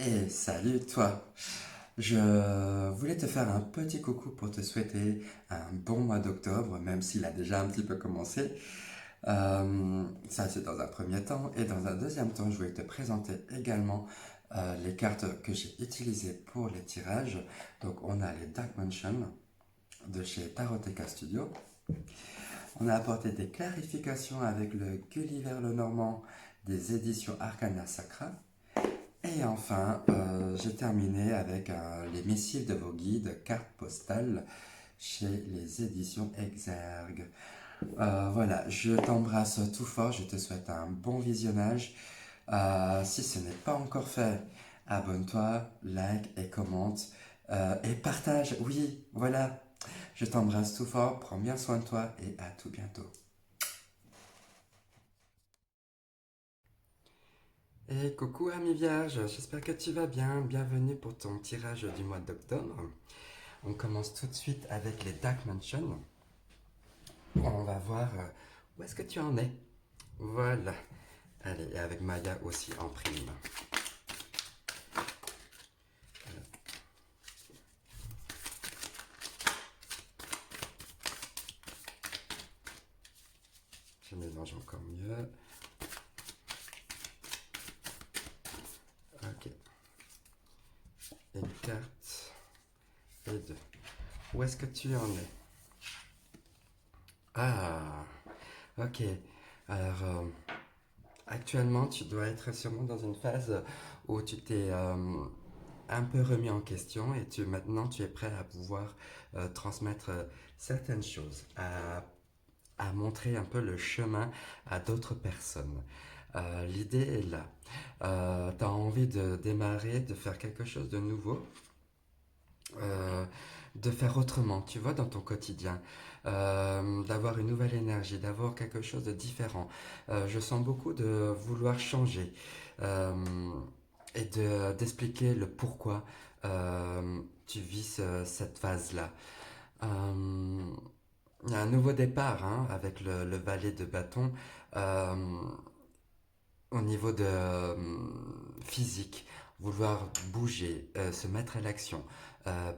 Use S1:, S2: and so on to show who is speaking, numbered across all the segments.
S1: Et salut toi! Je voulais te faire un petit coucou pour te souhaiter un bon mois d'octobre, même s'il a déjà un petit peu commencé. Ça c'est dans un premier temps. Et dans un deuxième temps, je voulais te présenter également les cartes que j'ai utilisées pour les tirages. Donc on a les Dark Mansion de chez Taroteka Studio. On a apporté des clarifications avec le Gulliver le Normand des éditions Arcana Sacra. Et enfin, j'ai terminé avec les missiles de vos guides, cartes postales, chez les éditions Exergue. Voilà, je t'embrasse tout fort, je te souhaite un bon visionnage. Si ce n'est pas encore fait, abonne-toi, like et commente. Et partage, oui, voilà. Je t'embrasse tout fort, prends bien soin de toi et à tout bientôt. Et coucou ami vierge, j'espère que tu vas bien. Bienvenue pour ton tirage du mois d'octobre. On commence tout de suite avec les Dark Mansion. On va voir où est-ce que tu en es. Voilà. Allez, et avec Maya aussi en prime. Je mélange encore mieux. Ok. Une carte et deux. Où est-ce que tu en es? Ah, ok. Alors, actuellement, tu dois être sûrement dans une phase où tu t'es un peu remis en question et maintenant tu es prêt à pouvoir transmettre certaines choses, à montrer un peu le chemin à d'autres personnes. L'idée est là. Tu as envie de démarrer, de faire quelque chose de nouveau, euh, de faire autrement, tu vois, dans ton quotidien, d'avoir une nouvelle énergie, d'avoir quelque chose de différent. Je sens beaucoup de vouloir changer euh, et d'expliquer le pourquoi tu vis cette phase-là. Euh, il y a un nouveau départ hein, avec le valet de bâton euh, au niveau de physique, vouloir bouger, se mettre à l'action,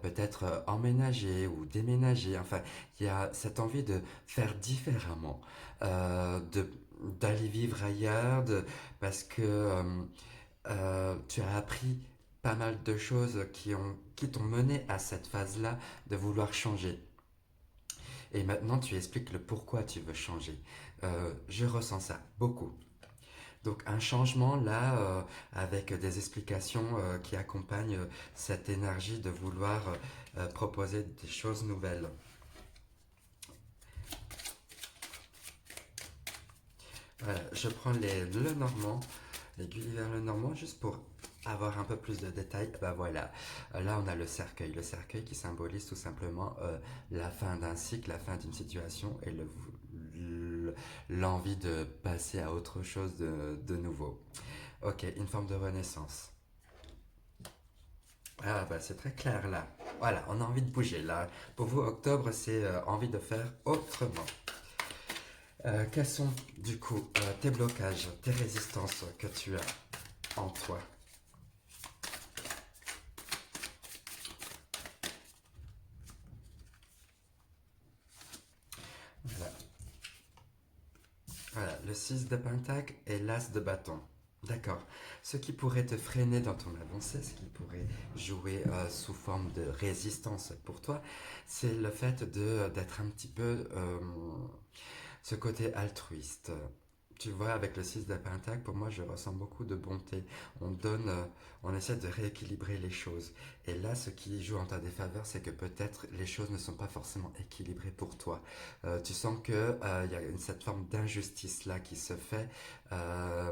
S1: peut-être emménager ou déménager. Enfin, il y a cette envie de faire différemment, d'aller vivre ailleurs, parce que tu as appris pas mal de choses qui t'ont mené à cette phase-là de vouloir changer. Et maintenant, tu expliques le pourquoi tu veux changer. Je ressens ça beaucoup. Donc un changement là, avec des explications qui accompagnent cette énergie de vouloir proposer des choses nouvelles. Voilà, je prends le Normand, les Gulliver le Normand, juste pour avoir un peu plus de détails. Ben voilà, là on a le cercueil qui symbolise tout simplement la fin d'un cycle, la fin d'une situation et l'envie de passer à autre chose de nouveau. Ok, une forme de renaissance. Ah bah c'est très clair là. Voilà, on a envie de bouger là. Pour vous, octobre, c'est envie de faire autrement. Quels sont du coup tes blocages, tes résistances que tu as en toi? Voilà. Voilà, le 6 de pentacle et l'as de bâton. D'accord. Ce qui pourrait te freiner dans ton avancée, ce qui pourrait jouer sous forme de résistance pour toi, c'est le fait d'être un petit peu ce côté altruiste. Tu vois, avec le 6 de Pentacle, pour moi, je ressens beaucoup de bonté. On donne, on essaie de rééquilibrer les choses. Et là, ce qui joue en ta défaveur, c'est que peut-être les choses ne sont pas forcément équilibrées pour toi. Tu sens que il y a cette forme d'injustice là qui se fait, euh,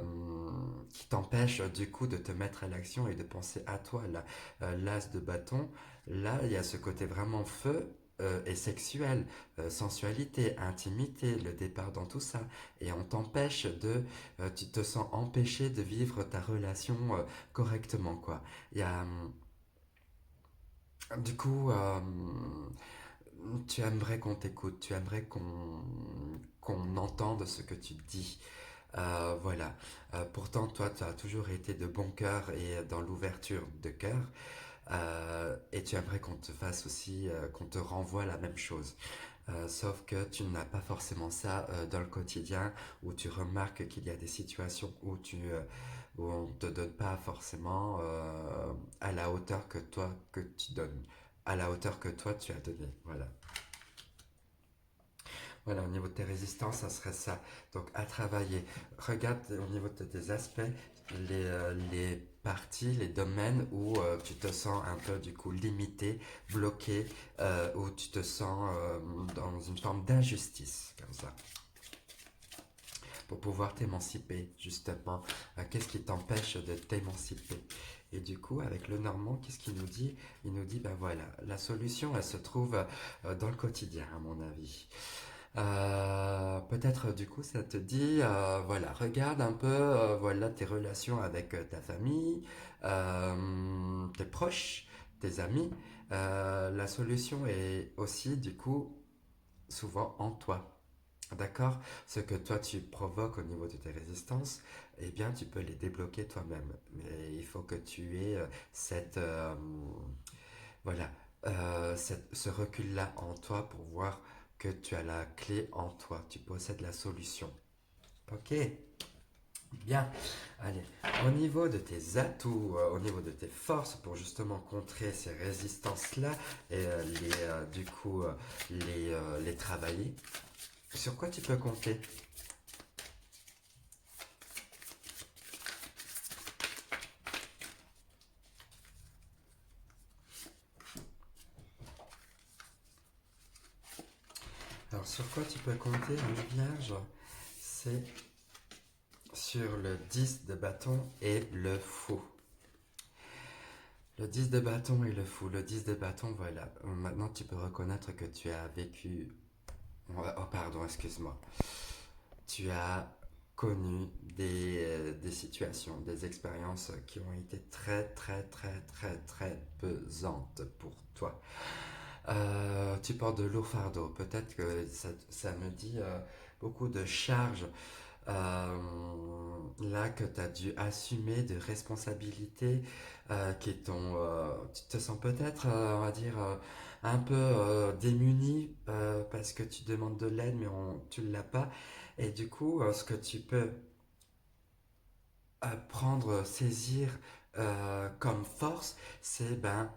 S1: qui t'empêche du coup de te mettre à l'action et de penser à toi. Là, l'as de bâton, là, il y a ce côté vraiment feu et sexuel, sensualité, intimité, le départ dans tout ça. Et on t'empêche tu te sens empêché de vivre ta relation correctement, quoi. Il y a, du coup, tu aimerais qu'on t'écoute, tu aimerais qu'on entende ce que tu dis. Voilà. Pourtant, toi, tu as toujours été de bon cœur et dans l'ouverture de cœur. Et tu aimerais qu'on te fasse aussi, qu'on te renvoie la même chose. Sauf que tu n'as pas forcément ça dans le quotidien, où tu remarques qu'il y a des situations où on ne te donne pas forcément à la hauteur que toi que tu donnes, à la hauteur que toi tu as donné. Voilà. Voilà, au niveau de tes résistances, ça serait ça. Donc, à travailler. Regarde au niveau de tes aspects, les parties, les domaines où tu te sens un peu, du coup, limité, bloqué, où tu te sens dans une forme d'injustice, comme ça, pour pouvoir t'émanciper, justement. Qu'est-ce qui t'empêche de t'émanciper? Et du coup, avec le Normand, qu'est-ce qu'il nous dit? Il nous dit, ben voilà, la solution, elle se trouve dans le quotidien, à mon avis. Peut-être du coup ça te dit, voilà, regarde un peu, voilà, tes relations avec ta famille, tes proches, tes amis. La solution est aussi du coup souvent en toi. D'accord? Ce que toi tu provoques au niveau de tes résistances, eh bien tu peux les débloquer toi-même. Mais il faut que tu aies voilà, ce recul-là en toi pour voir que tu as la clé en toi, tu possèdes la solution. Ok, bien. Allez, au niveau de tes atouts, au niveau de tes forces pour justement contrer ces résistances-là et du coup les travailler, sur quoi tu peux compter? Alors sur quoi tu peux compter, une vierge? C'est sur le 10 de bâton et le fou. Le 10 de bâton et le fou. Le 10 de bâton, voilà. Maintenant, tu peux reconnaître que tu as vécu. Oh, pardon, excuse-moi. Tu as connu des situations, des expériences qui ont été très, très, très, très, très pesantes pour toi. Tu portes de lourds fardeaux. Peut-être que ça me dit beaucoup de charges euh, là que tu as dû assumer de responsabilités qui t'ont... tu te sens peut-être, on va dire, un peu démuni parce que tu demandes de l'aide mais tu ne l'as pas. Et du coup, ce que tu peux prendre, saisir comme force, c'est ben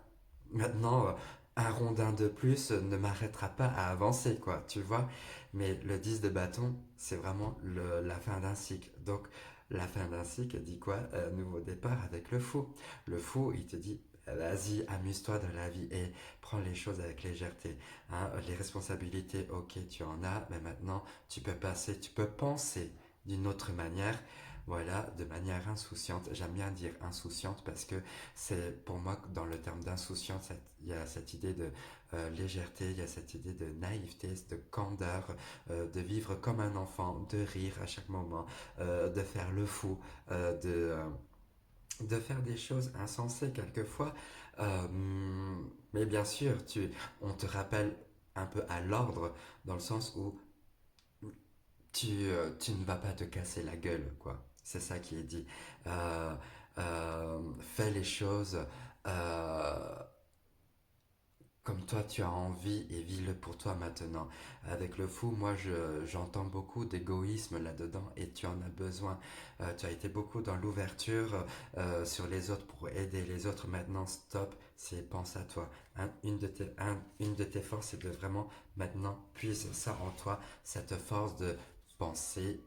S1: maintenant un rondin de plus ne m'arrêtera pas à avancer, quoi, tu vois. Mais le 10 de bâton, c'est vraiment la fin d'un cycle. Donc la fin d'un cycle dit quoi? Nouveau départ avec le fou. Le fou, il te dit vas-y, amuse-toi dans la vie et prends les choses avec légèreté. Hein. Les responsabilités, ok, tu en as, mais maintenant tu peux passer, tu peux penser d'une autre manière, voilà, de manière insouciante. J'aime bien dire insouciante parce que c'est pour moi dans le terme d'insouciance, il y a cette idée de légèreté, il y a cette idée de naïveté, de candeur, de vivre comme un enfant, de rire à chaque moment, de faire le fou, de faire des choses insensées quelquefois. Euh, mais bien sûr, on te rappelle un peu à l'ordre dans le sens où tu ne vas pas te casser la gueule, quoi. C'est ça qui est dit. Euh, fais les choses euh, comme toi tu as envie et vis-le pour toi maintenant. Avec le fou, moi j'entends beaucoup d'égoïsme là-dedans et tu en as besoin. Tu as été beaucoup dans l'ouverture sur les autres pour aider les autres. Maintenant, stop, c'est pense à toi. Une de tes forces, c'est de vraiment maintenant puise ça en toi, cette force de penser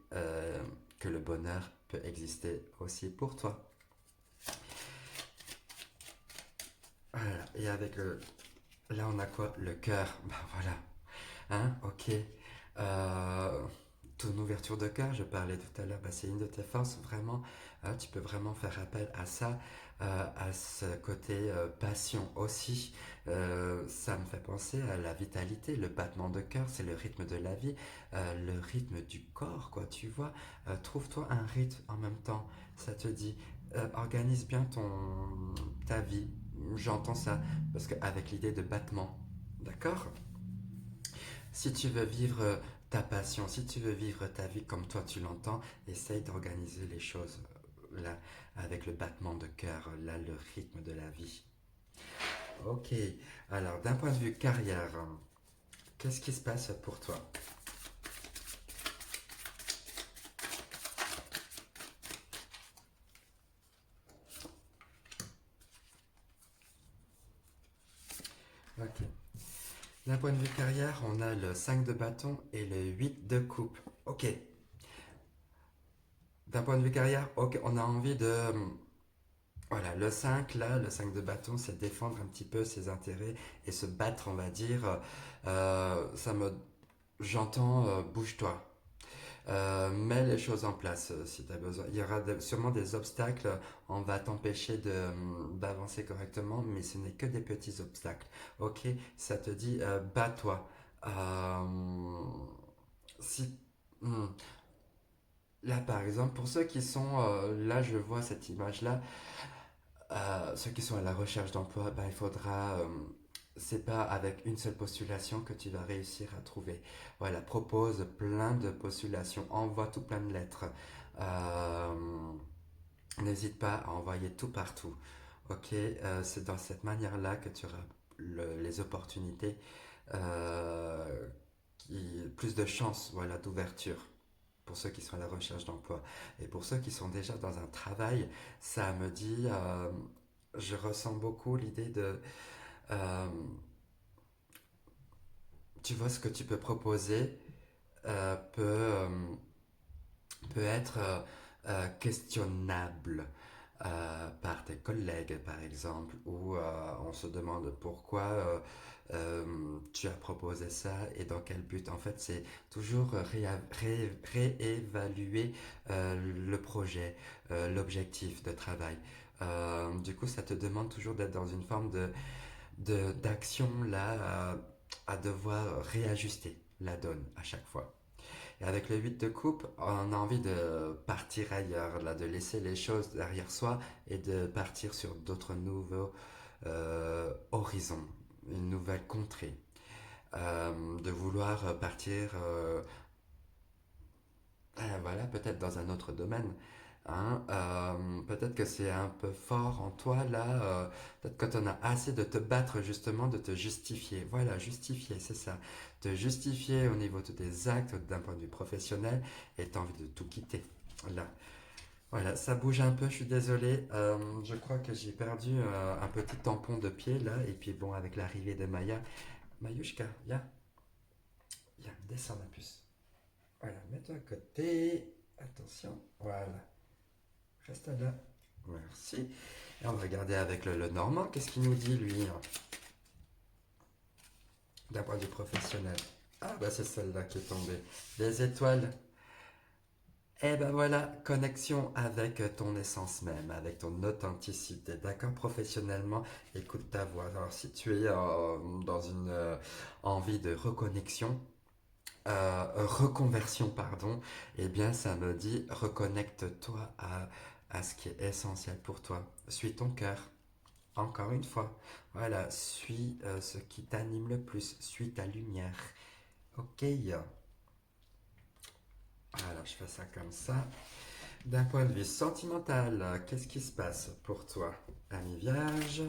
S1: que le bonheur peut exister aussi pour toi. Voilà. Et avec là on a quoi? Le cœur. Bah voilà. Hein, ok. Euh, Ton ouverture de cœur, je parlais tout à l'heure, bah, c'est une de tes forces, vraiment. Tu peux vraiment faire appel à ça, à ce côté passion aussi. Ça me fait penser à la vitalité, le battement de cœur, c'est le rythme de la vie, le rythme du corps, quoi, tu vois. Trouve-toi un rythme en même temps, ça te dit. Organise bien ta vie. J'entends ça, parce qu'avec l'idée de battement, d'accord? Si tu veux vivre ta passion, si tu veux vivre ta vie comme toi tu l'entends, essaye d'organiser les choses là, avec le battement de cœur, là, le rythme de la vie. Ok, alors d'un point de vue carrière, qu'est-ce qui se passe pour toi? Ok. D'un point de vue carrière, on a le 5 de bâton et le 8 de coupe. Ok. D'un point de vue carrière, ok, on a envie de... Voilà, le 5 là, le 5 de bâton, c'est défendre un petit peu ses intérêts et se battre, on va dire. Ça me... J'entends, bouge-toi. Mets les choses en place si tu as besoin. Il y aura sûrement des obstacles, on va t'empêcher d'avancer correctement, mais ce n'est que des petits obstacles. Ok, ça te dit bats-toi. Euh, si, hmm, Là par exemple, pour ceux qui sont, là je vois cette image-là, ceux qui sont à la recherche d'emploi, ben, il faudra, c'est pas avec une seule postulation que tu vas réussir à trouver. Voilà, propose plein de postulations, envoie tout plein de lettres. Euh, N'hésite pas à envoyer tout partout. Ok, c'est dans cette manière-là que tu auras les opportunités, euh, plus de chances, voilà, d'ouverture pour ceux qui sont à la recherche d'emploi. Et pour ceux qui sont déjà dans un travail, ça me dit, je ressens beaucoup l'idée de, euh, tu vois, ce que tu peux proposer peut être questionnable par tes collègues, par exemple, où on se demande pourquoi tu as proposé ça et dans quel but. En fait, c'est toujours réévaluer le projet, l'objectif de travail. Du coup, ça te demande toujours d'être dans une forme d'action là à devoir réajuster la donne à chaque fois. Et avec le 8 de coupe, on a envie de partir ailleurs, là, de laisser les choses derrière soi et de partir sur d'autres nouveaux horizons, une nouvelle contrée. De vouloir partir, voilà, peut-être dans un autre domaine. Hein, peut-être que c'est un peu fort en toi là, peut-être que tu en as assez de te battre justement, de te justifier. Voilà, justifier, c'est ça. Te justifier au niveau de tes actes d'un point de vue professionnel et tu as envie de tout quitter. Là, voilà, ça bouge un peu, je suis désolé. Je crois que j'ai perdu un petit tampon de pied là, et puis bon, avec l'arrivée de Maya. Mayushka, viens, viens, descends ma puce. Voilà, mets-toi à côté. Attention, voilà. Reste là. Merci. Et on va regarder avec le Normand. Qu'est-ce qu'il nous dit, lui, hein, d'un point de vue professionnel? Ah, bah c'est celle-là qui est tombée. Les étoiles. Eh ben voilà, connexion avec ton essence même, avec ton authenticité. D'accord, professionnellement, écoute ta voix. Alors, si tu es dans une envie de reconnexion, reconversion, pardon, eh bien, ça me dit reconnecte-toi à ce qui est essentiel pour toi. Suis ton cœur. Encore une fois, voilà, suis ce qui t'anime le plus, suis ta lumière. Ok, alors je fais ça comme ça. D'un point de vue sentimental, qu'est-ce qui se passe pour toi, ami vierge?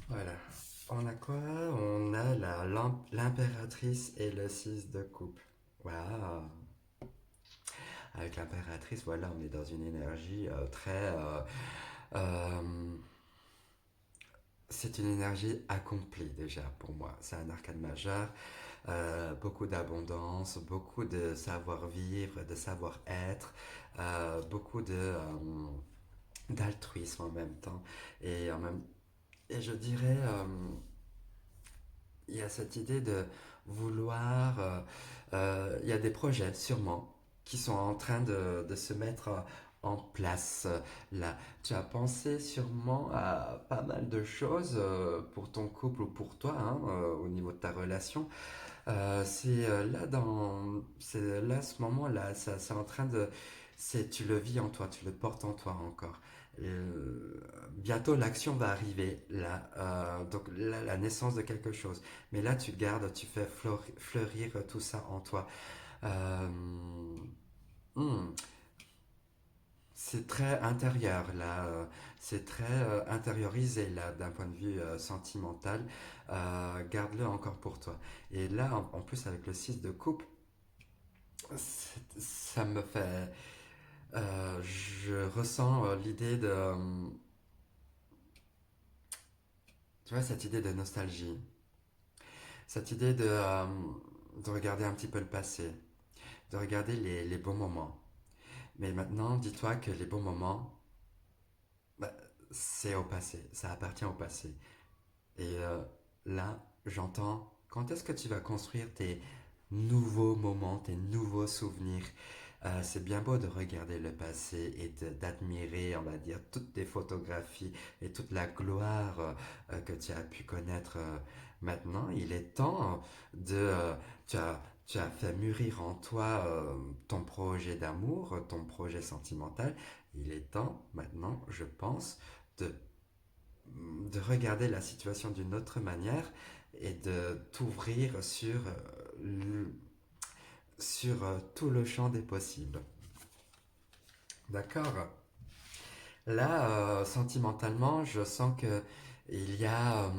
S1: Voilà. On a quoi? On a l'impératrice et le 6 de coupe. Waouh! Avec l'impératrice, voilà, on est dans une énergie très... euh, c'est une énergie accomplie déjà pour moi. C'est un arcane majeur. Beaucoup d'abondance, beaucoup de savoir-vivre, de savoir-être, beaucoup d'altruisme en même temps. Et, et je dirais, il y a cette idée de vouloir... il y a des projets sûrement qui sont en train de se mettre en place là. Tu as pensé sûrement à pas mal de choses pour ton couple ou pour toi, hein, au niveau de ta relation. C'est là, ce moment-là, ça, c'est en train de, tu le vis en toi, tu le portes en toi encore. Bientôt l'action va arriver là, donc là, la naissance de quelque chose. Mais là, tu gardes, tu fais fleurir tout ça en toi. Euh, hmm, c'est très intérieur là, c'est très intériorisé là d'un point de vue sentimental. Garde-le encore pour toi. Et là, en plus avec le 6 de coupe, ça me fait, je ressens l'idée de, tu vois, cette idée de nostalgie, cette idée de regarder un petit peu le passé, de regarder les bons moments. Mais maintenant, dis-toi que les bons moments, bah, c'est au passé, ça appartient au passé. Et là, j'entends, quand est-ce que tu vas construire tes nouveaux moments, tes nouveaux souvenirs? C'est bien beau de regarder le passé et d'admirer, on va dire, toutes tes photographies et toute la gloire que tu as pu connaître maintenant. Il est temps de... tu as fait mûrir en toi ton projet d'amour, ton projet sentimental. Il est temps maintenant, je pense, de regarder la situation d'une autre manière et de t'ouvrir sur tout le champ des possibles. D'accord? Là, sentimentalement, je sens que il y a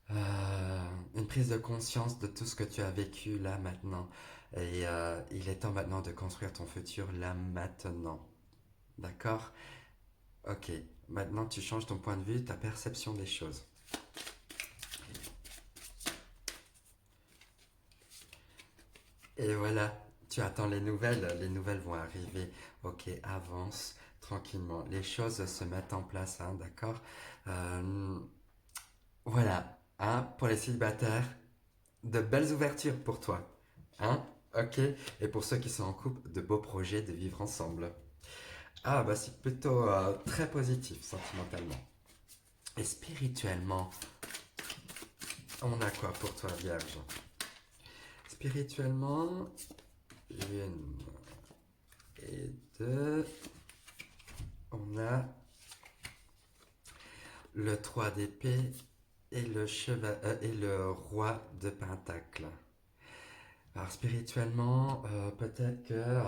S1: une prise de conscience de tout ce que tu as vécu là maintenant. Et il est temps maintenant de construire ton futur là maintenant. D'accord? Ok. Maintenant, tu changes ton point de vue, ta perception des choses. Et voilà, tu attends les nouvelles vont arriver. Ok, avance tranquillement. Les choses se mettent en place, hein, d'accord. Euh, voilà, hein, pour les célibataires, de belles ouvertures pour toi. Hein, ok. Et pour ceux qui sont en couple, de beaux projets de vivre ensemble. Ah, bah c'est plutôt très positif sentimentalement. Et spirituellement, on a quoi pour toi, Vierge? Spirituellement, une et deux. On a le 3 d'épée et et le roi de pentacle. Alors spirituellement, peut-être que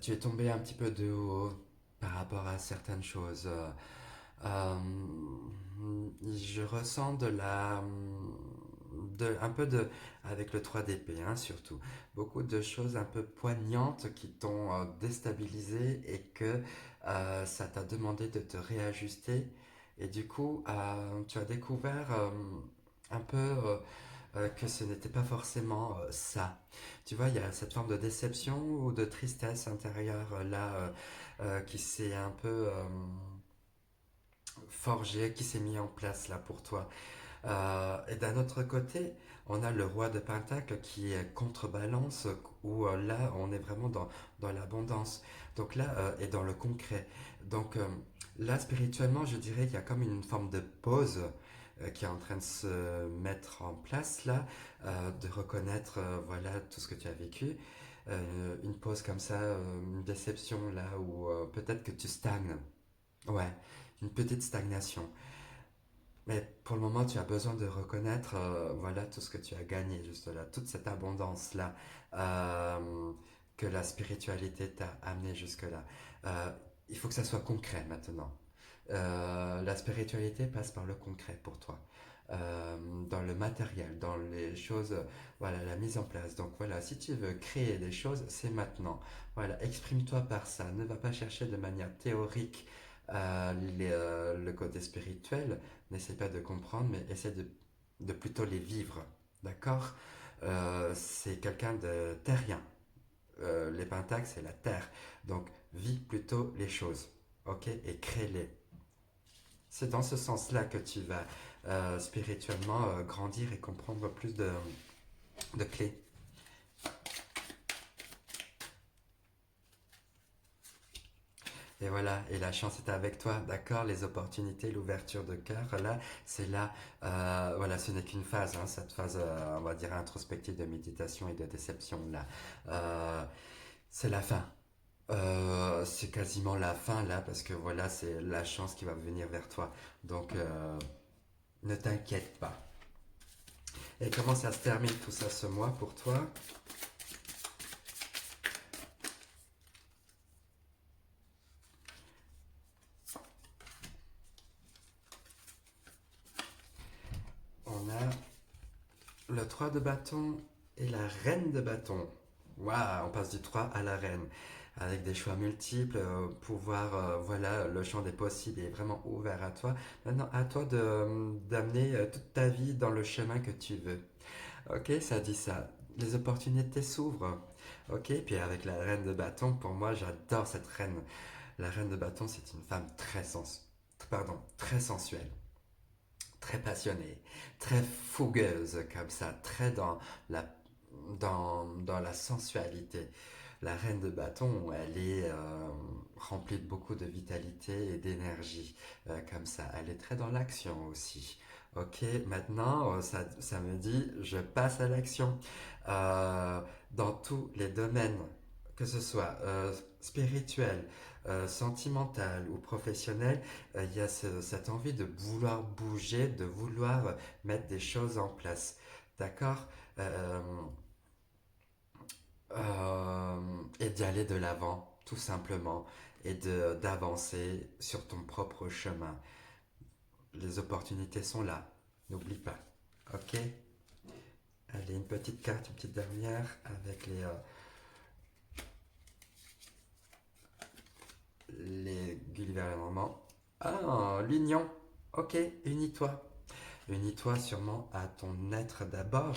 S1: tu es tombé un petit peu de haut par rapport à certaines choses. Euh, je ressens un peu de, avec le 3 d'épée, hein, surtout, beaucoup de choses un peu poignantes qui t'ont déstabilisé et que ça t'a demandé de te réajuster. Et du coup, tu as découvert un peu que ce n'était pas forcément ça. Tu vois, il y a cette forme de déception ou de tristesse intérieure là qui s'est un peu forgé, qui s'est mis en place là pour toi. Et d'un autre côté, on a le roi de Pentacle qui est contrebalance, où là, on est vraiment dans l'abondance. Donc là, et dans le concret. Donc là, spirituellement, je dirais qu'il y a comme une forme de pause qui est en train de se mettre en place là, de reconnaître voilà tout ce que tu as vécu. Une pause comme ça, une déception là où peut-être que tu stagnes. Ouais, une petite stagnation. Mais pour le moment, tu as besoin de reconnaître voilà tout ce que tu as gagné juste là, toute cette abondance là que la spiritualité t'a amené jusque là. Euh, il faut que ça soit concret maintenant. La spiritualité passe par le concret pour toi. Dans le matériel, dans les choses, voilà, la mise en place. Donc voilà, si tu veux créer des choses, c'est maintenant. Voilà, exprime-toi par ça. Ne va pas chercher de manière théorique le côté spirituel. N'essaie pas de comprendre, mais essaie de plutôt les vivre. D'accord? C'est quelqu'un de terrien. Les pentacles, c'est la terre. Donc, vis plutôt les choses. Ok? Et crée-les. C'est dans ce sens-là que tu vas spirituellement grandir et comprendre plus de clés. Et voilà, et la chance est avec toi, d'accord? Les opportunités, l'ouverture de cœur, là, c'est là, voilà, ce n'est qu'une phase, hein, cette phase, on va dire, introspective de méditation et de déception, là. Euh, c'est la fin. C'est quasiment la fin, là, parce que voilà, c'est la chance qui va venir vers toi. Donc, ne t'inquiète pas. Et comment ça se termine tout ça ce mois pour toi? On a le 3 de bâton et la reine de bâton. Waouh, on passe du 3 à la reine. Avec des choix multiples, pouvoir, voilà, le champ des possibles est vraiment ouvert à toi. Maintenant, à toi d'amener toute ta vie dans le chemin que tu veux. Ok, ça dit ça. Les opportunités s'ouvrent. Ok, puis avec la reine de bâton, pour moi, j'adore cette reine. La reine de bâton, c'est une femme très sensuelle, très passionnée, très fougueuse comme ça, très la, dans la sensualité. La reine de bâton, elle est remplie de beaucoup de vitalité et d'énergie, comme ça. Elle est très dans l'action aussi. Ok, maintenant, ça me dit, je passe à l'action. Euh, dans tous les domaines, que ce soit spirituel, sentimental ou professionnel, il y a cette envie de vouloir bouger, de vouloir mettre des choses en place. D'accord? Euh, et d'y aller de l'avant, tout simplement, et d'avancer sur ton propre chemin. Les opportunités sont là, n'oublie pas. Ok? Allez, une petite carte, une petite dernière avec les Gulliver Normand. Ah, l'union. Ok, unis-toi. Unis-toi sûrement à ton être d'abord,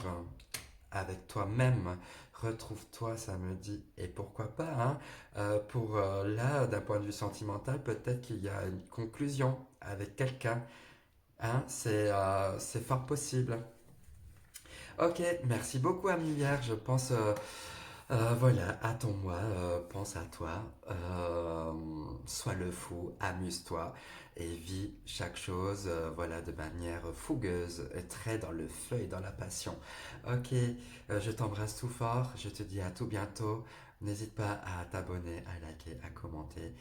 S1: avec toi-même. Retrouve-toi, ça me dit. Et pourquoi pas, hein? Pour là, d'un point de vue sentimental, peut-être qu'il y a une conclusion avec quelqu'un. Hein? C'est fort possible. Ok, merci beaucoup, Ami Vierge. Je pense, voilà, attends-moi, pense à toi. Sois le fou, amuse-toi et vis chaque chose, voilà, de manière fougueuse, et très dans le feu et dans la passion. Ok, je t'embrasse tout fort. Je te dis à tout bientôt. N'hésite pas à t'abonner, à liker, à commenter.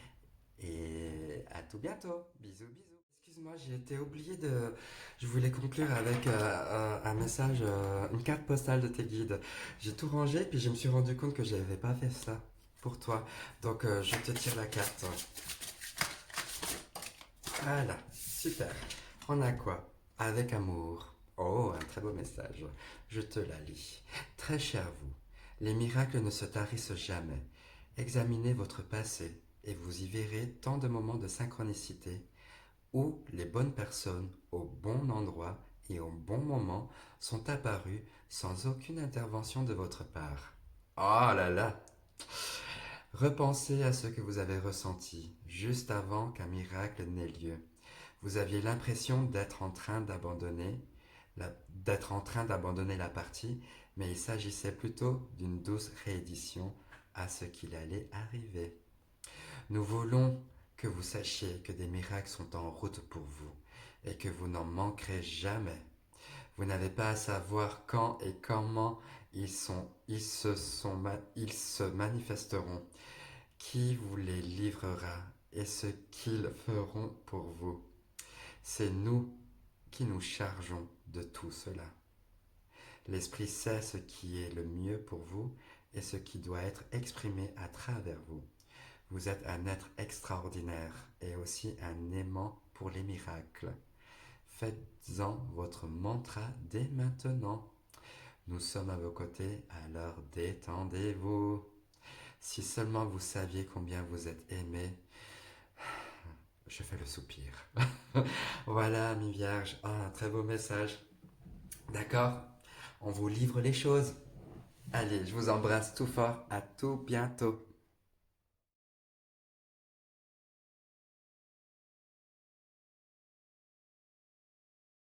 S1: Et à tout bientôt. Bisous, bisous. Excuse-moi, j'ai été oublié de... Je voulais conclure avec un message, une carte postale de tes guides. J'ai tout rangé, puis je me suis rendu compte que je n'avais pas fait ça pour toi. Donc, je te tire la carte. Voilà, super. On a quoi? Avec amour. Oh, un très beau message. Je te la lis. Très cher vous, les miracles ne se tarissent jamais. Examinez votre passé et vous y verrez tant de moments de synchronicité où les bonnes personnes au bon endroit et au bon moment sont apparues sans aucune intervention de votre part. Oh là là! Repensez à ce que vous avez ressenti juste avant qu'un miracle n'ait lieu. Vous aviez l'impression d'être en train d'abandonner la partie, mais il s'agissait plutôt d'une douce réédition à ce qu'il allait arriver. Nous voulons que vous sachiez que des miracles sont en route pour vous et que vous n'en manquerez jamais. Vous n'avez pas à savoir quand et comment ils se manifesteront, qui vous les livrera et ce qu'ils feront pour vous. C'est nous qui nous chargeons de tout cela. L'Esprit sait ce qui est le mieux pour vous et ce qui doit être exprimé à travers vous. Vous êtes un être extraordinaire et aussi un aimant pour les miracles. Faites-en votre mantra dès maintenant. Nous sommes à vos côtés, alors détendez-vous. Si seulement vous saviez combien vous êtes aimé, je fais le soupir. Voilà, mi Vierge, un très beau message. D'accord? On vous livre les choses. Allez, je vous embrasse tout fort. À tout bientôt.